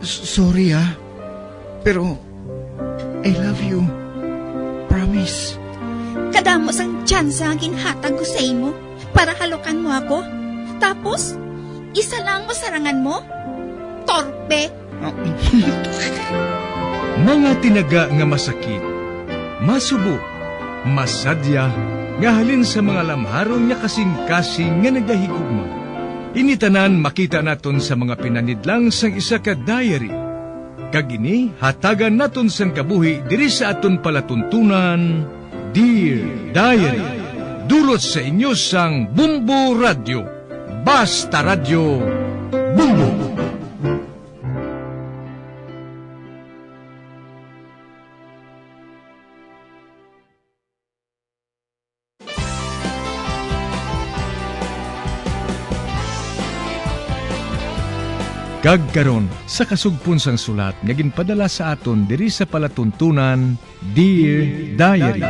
Sorry pero I love you. Promise. Kadamo sang tsansa ang ginhatag ko sa imo para halukan mo ako. Tapos, isa lang masarangan mo? Torpe. Mga tinaga nga masakit, masubo, masadya, nga halin sa mga lamharon nga kasing-kasing nga nagahigugma. Initanan makita naton sa mga pinanidlang sang isa ka diary. Kagini, hatagan naton sang kabuhi diri sa aton palatuntunan, Dear Diary. Dulot sa inyo sang Bombo Radio. Basta Radio Bombo. Kagkaron sa kasugpon sang sulat nga ginpadala sa aton diri sa palatuntunan, Dear Diary.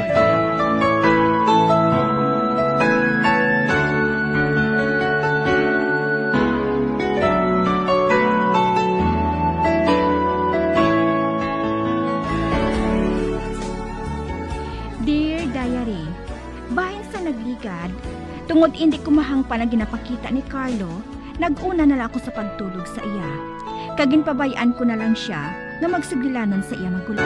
Dear Diary, bahin sa nagligad, tungod hindi ko mahangpa na ginapakita ni Carlo, nag-una na lang ako sa pagtulog sa iya. Kaginpabayaan ko na lang siya na magsigilanon sa iya magulo.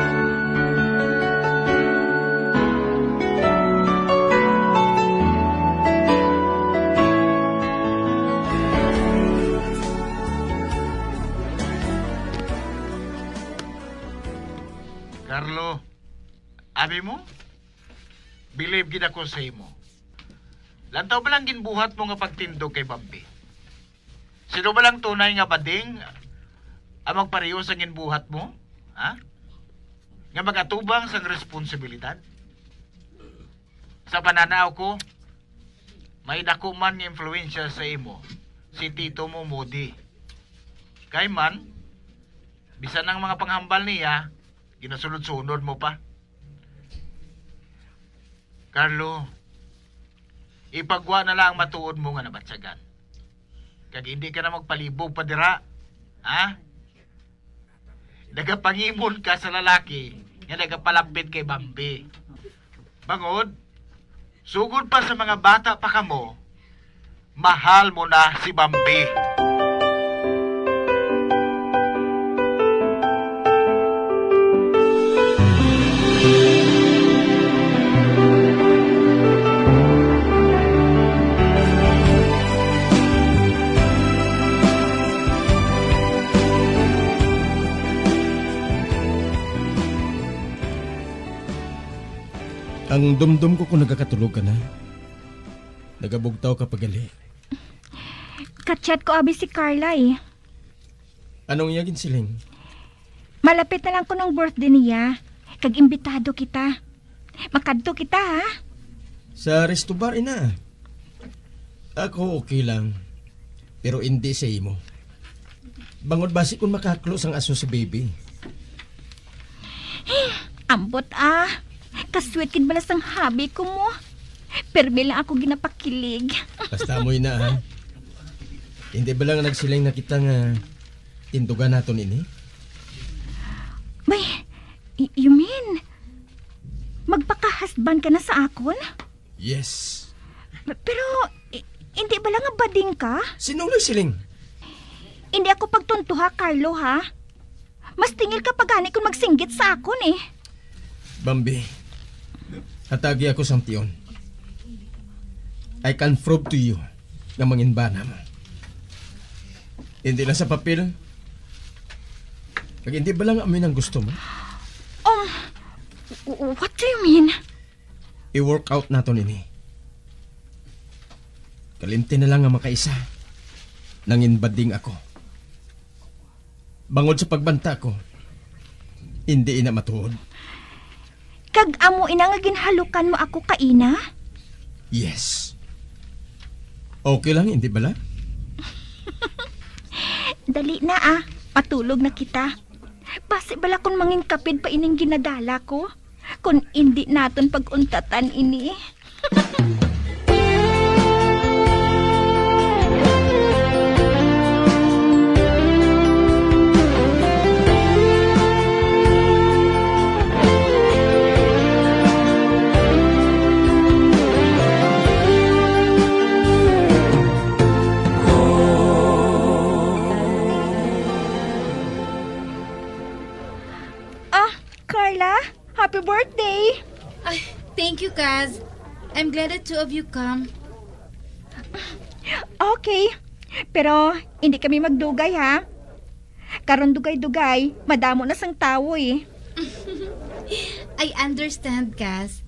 Carlo, abi mo? Believe gid ako sa imo. Lantaw ba lang ginbuhat mo nga pagtindog kay Bambi? Sino ba lang tunay nga bading ang magpareho sa ginbuhat mo? Ha? Nga magatubang sang responsibilidad? Sa pananaw ko, may dako man nga influensya sa imo, si tito mo Moody. Kay man, bisan ang mga panghambal niya, ginasunod-sunod mo pa. Carlo, ipagwa na lang matuod mo nga nabatsagan. Kag hindi ka na magpalibog pa dira. Ha? Nagapangimon ka sa lalaki nga nagapalapit kay Bambi. Bangod, sugod pa sa mga bata pa kamo, mahal mo na si Bambi. Ang dumdum ko kung nagkakatulog ka na. Nagabugtaw ka pagali. Kachat ko abi si Carla eh. Anong iyagin siling? Malapit na lang ko ng birthday niya. Kag-imbitado kita. Makadto kita ha. Sa resto bar ina. Ako okay lang. Pero hindi sa imo. Bangod basi kung makaklos ang aso si baby. Ambot Kasweet kid balas ang habi ko mo. Permi lang ako ginapakilig. Basta mo ina ha. Hindi ba lang nagsiling na kita nga tindugan nato ini? Bay, you mean magpaka-husband ka na sa akon? Yes. Pero hindi ba lang nga bading ka? Sinong nagsiling? Hindi ako pagtuntuha, Carlo ha. Mas tingil ka pagani kung magsinggit sa akon eh. Bambi, hatagi ako sang tiyon. I can prove to you na manginbana mo. Hindi lang sa papel. Pag hindi ba lang amin ang gusto mo? What do you mean? I-work out nato nini. Kalimti na lang ang makaisa. Nanginbading ako. Bangod sa pagbanta ko, hindi ina matuod. Kag amo ina nga ginhalukan mo ako kaina? Yes. Okay lang, hindi bala? Dali na patulog na kita. Basi bala kung mangingkapid pa ining ginadala ko. Kung hindi naton pag-untatan ini. Carla, happy birthday! Ay, thank you, Kaz. I'm glad the two of you come. Okay, pero hindi kami magdugay ha. Karon dugay-dugay, madamo na sang tawo eh. I understand, Kaz.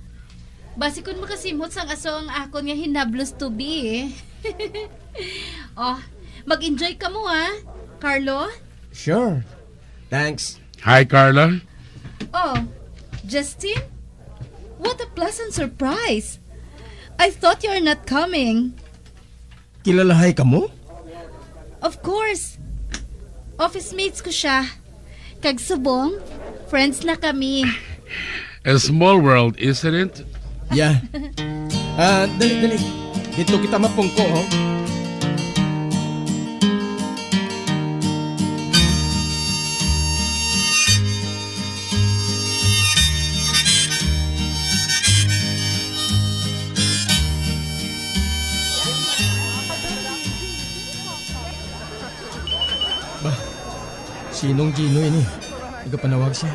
Basi kung makasimot sang aso ang akon nga hinablos to be eh. Oh, mag-enjoy ka mo ha, Carlo? Sure. Thanks. Hi, Carla. Oh, Justin? What a pleasant surprise. I thought you are not coming. Kilalahay ka mo? Of course. Office mates ko siya. Kag subong, friends na kami. A small world, isn't it? Yeah. Dali. Dito kita mapungko, oh. Sinong Gino ini? Nagapanawag siya.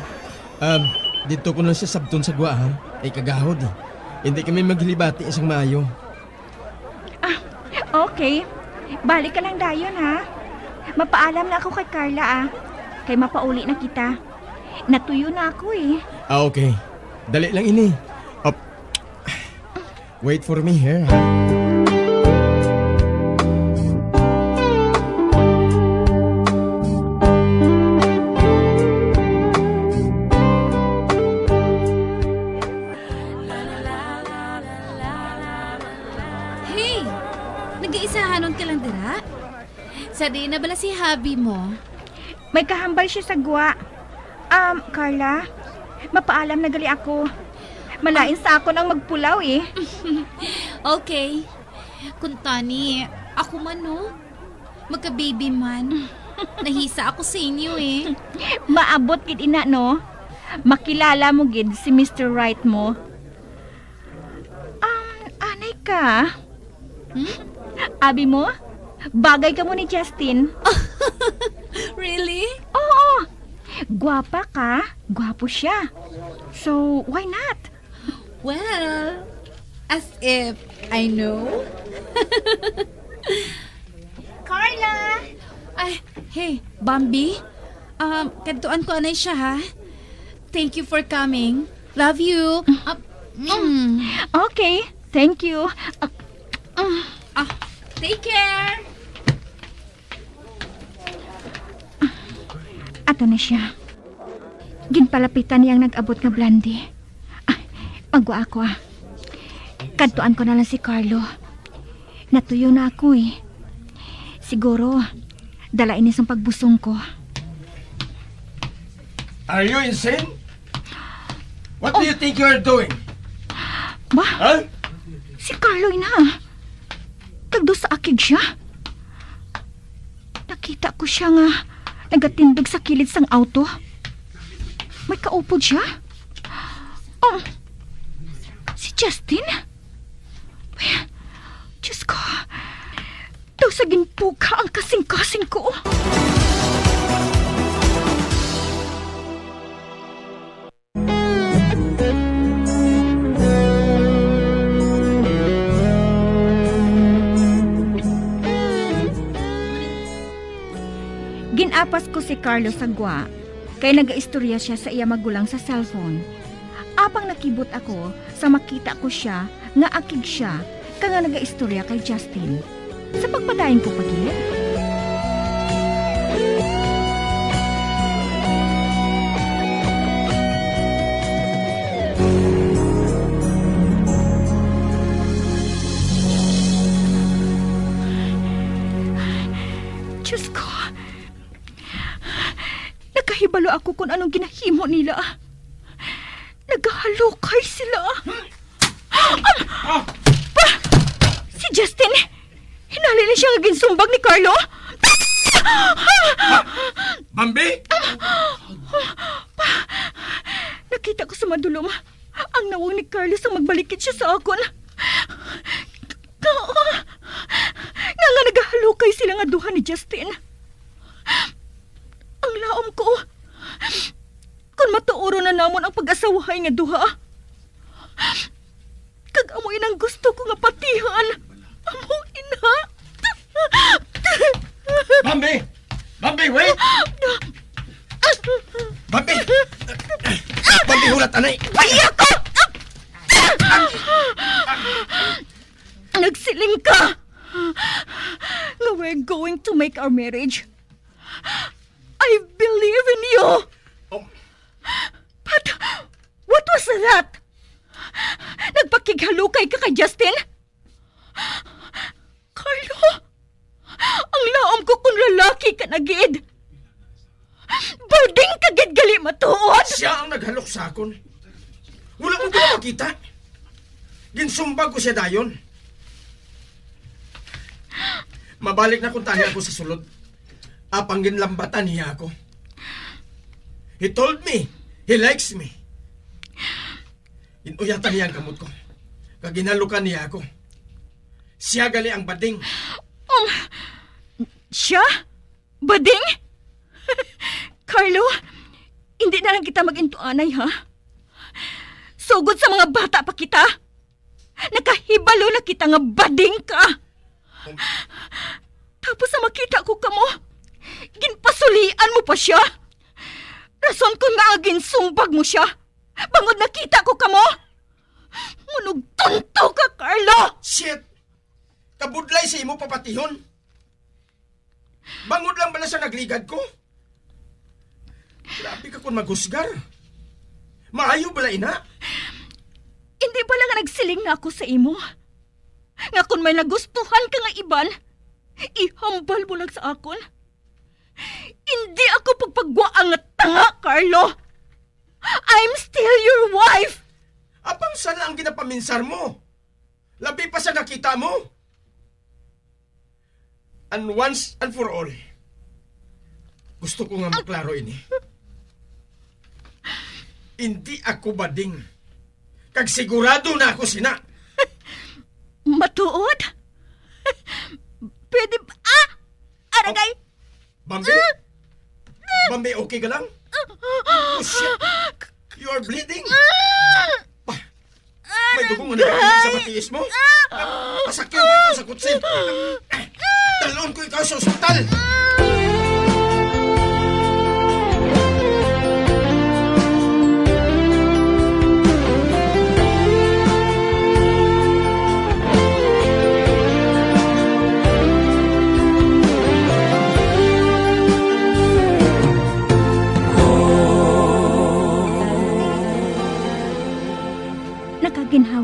Dito ko lang siya sabton sa gwa ha. Ay kagahod eh. Hindi kami maghilibati isang maayo. Okay. Balik ka lang dayon ha. Mapaalam na ako kay Carla Kay mapauli na kita. Natuyo na ako eh. Okay. Dali lang ini. Wait for me here ha. Sadi na bala si hubby mo? May kahambal siya sa gwa. Carla, mapaalam na gali ako. Malain sa ako nang magpulaw eh. Okay. Kung tani, ako man no? Magka-baby man. Nahisa ako sa inyo eh. Maabot gid ina no? Makilala mo gid si Mr. Right mo. Anay ka? Abi mo? Bagay ka mo ni Justin. Really? Oo. Gwapa ka, gwapo siya. So, why not? Well, as if I know. Carla! Ay, hey, Bambi. Kantuan ko anay siya ha. Thank you for coming. Love you. Okay, thank you. Take care. Ato na siya. Ginpalapitan niyang nag-abot nga blandi. Magwa ako Kadtuan ko na lang si Carlo. Natuyo na ako eh. Siguro, dalain isang pagbusong ko. Are you insane? What do you think you are doing? Ba? Huh? Si Carlo ina. Tagdo sa akig siya. Nakita ko siya nga nagatindog sa kilid sang auto. May kaupod siya? Si Justin? Diyos ko. Daw sa ginpuka ang kasing-kasing ko. Ginapas ko si Carlos sa gwa, kay nagaistorya siya sa iya magulang sa cellphone. Apang nakibot ako sa makita ko siya nga akig siya ka nga nagaistorya kay Justin. Sa pagpadayon ko pagit. Diyos ko. Nakahibalo ako kung anong ginahimo nila. Nagahalukay sila. Si Justin, hinali na siya nga ginsumbag ni Carlo. Bambi? Nakita ko sa madulom ang nawang ni Carlos ang magbalikit siya sa akon. Nga nagahalukay sila nga duha ni Justin. Ang laom ko, kung matuoro na namon ang pag-asawahay nga duha. Kag-amoy nang gusto ko nga patihan. Amo ina. Bambi! Bambi, wait! Bambi! Bambi, hulat, anay! Iyak ko! Nagsiling ka! Nga we're going to make our marriage. I believe in you! But what was that? Nagpakighalukay ka kay Justin? Carlo, ang laom ko kung lalaki ka na gid. Barding ka gid gali matuod. Siya ang naghalok sa akon. Wala mo ba makita? Ginsumbag ko siya dayon. Mabalik na kung tani ako sa sulod. Apang ginlambatan niya ako. He told me he likes me. Inuyatan niya ang kamot ko. Kaginalukan niya ako. Siya gali ang bading. Siya? Bading? Carlo, hindi na lang kita magintuanay, ha? Sugod sa mga bata pa kita. Nakahibalo na kita nga bading ka. Tapos sa makita ko kamo, ginpasulian mo pa siya. Rason ko nga ginsumbag mo siya. Bangod nakita ko kamo. Munog tonto ka, Carlo! Shit! Kabudlay sa imo papatihon. Bangod lang bala sa nagligad ko. Grabe ka kung maghusgar. Maayo bala ina. Hindi pala nga nagsiling na ako sa imo. Nga kung may nagustuhan ka nga iban, ihambal mo lang sa akon. Hindi ako pagpagwaang nga tanga, Carlo. I'm still your wife. Apang sana ang ginapaminsar mo? Labi pa sa nakita mo? And once and for all, gusto ko nga maklaro ini. Hindi ako bading. Kag sigurado na ako sina. Matuod? Pwede ba? Aragay! Bambi? Bambi, okay ka lang? Oh, shit. You are bleeding. May dugong na nagkakamit sa matiis mo. Pasakyan mo ikaw sa kutsi. Talon ko ikaw sa ospital.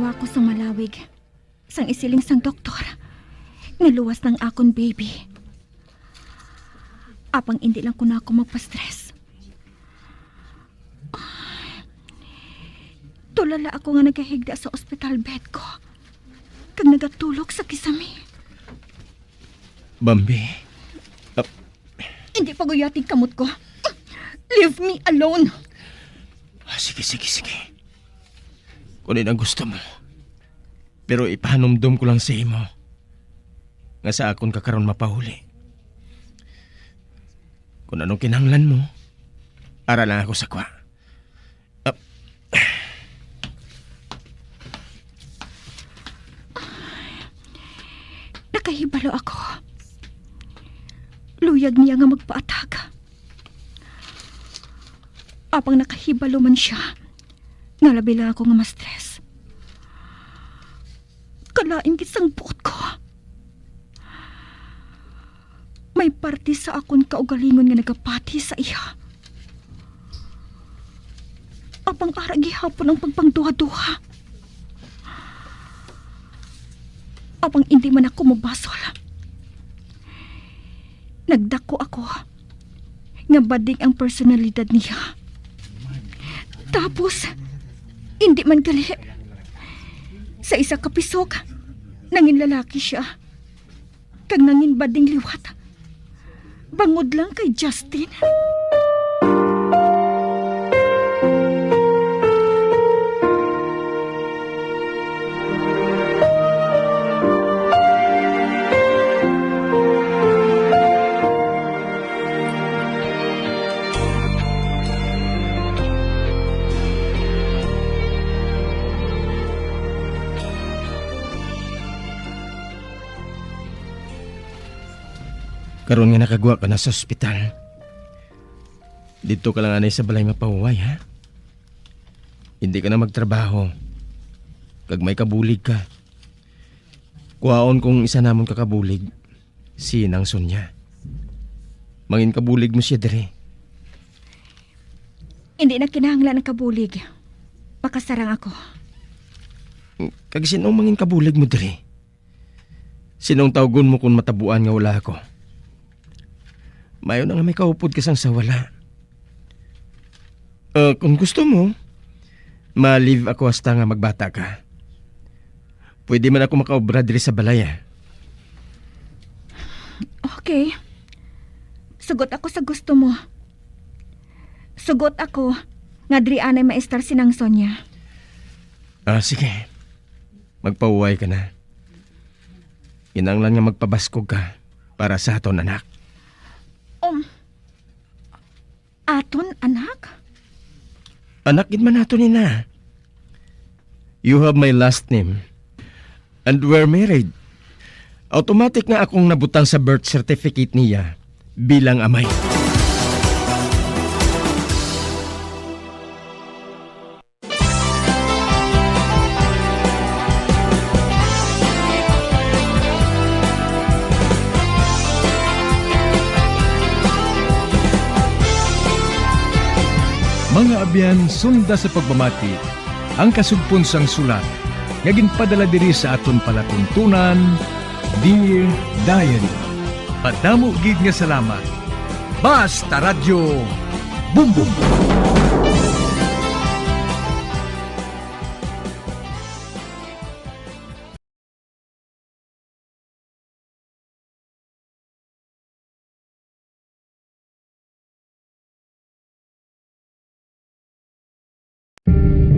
Nagpaminawa ko sa malawig. Sang isiling sang doktor. Niluwas ng akon baby. Apang hindi lang ko na ako magpa-stress. Tulala ako nga nagahigda sa ospital bed ko. Kag nagatulog sa kisame. Bambi. Hindi paguyating kamot ko. Leave me alone. Sige. Kung ang gusto mo. Pero ipahanumdum ko lang sa imo. Nga sa akon kakaroon mapahuli. Kung anong kinahanglan mo, ara lang ako sa kwa. Nakahibalo ako. Luyag niya nga magpaatag. Apang nakahibalo man siya, nalabi lang ako nga ma-stress. Kalain kisang buot ko. May parte sa akon kaugalingon nga nagapati sa iya. Apang aragi hapon ang pagpangduha-duha. Apang hindi man ako mabasol. Nagdako ako nga bading ang personalidad niya. Tapos, hindi man gali. Sa isa kapisok, nangin lalaki siya. Kag nangin bading liwat. Bangod lang kay Justin. Karon nga nakagwa ka na sa ospital. Dito ka lang anay sa balay mapahuway, ha? Hindi ka na magtrabaho. Kag may kabulig ka. Kuhaon kung isa namon kakabulig, si Nang Sonya. Mangin kabulig mo siya dire. Hindi na kinahanglan ng kabulig. Makasarang ako. Kag sinong mangin kabulig mo dire? Sinong tawgon mo kung matabuan nga wala ako? Mayo na nga may kaupod kasang sa wala. Kung gusto mo, ma-leave ako hasta nga magbata ka. Pwede man ako makaobra diri sa balay, ah. Okay. Sugot ako sa gusto mo. Sugot ako nga diri anay maestar si Nang Sonya. Sige. Magpauway ka na. Kinanglan nga magpabaskog ka para sa aton anak. Aton anak? Anak gid man ato ni na. You have my last name. And we're married. Automatic nga akong nabutang sa birth certificate niya bilang amay. Mga abyan, sunda sa pagmamati, ang kasugpon sang sulat, nga ginpadala diri sa aton palatuntunan, Dear Diary. Padamo gid nga salamat. Basta Radio Bumbum.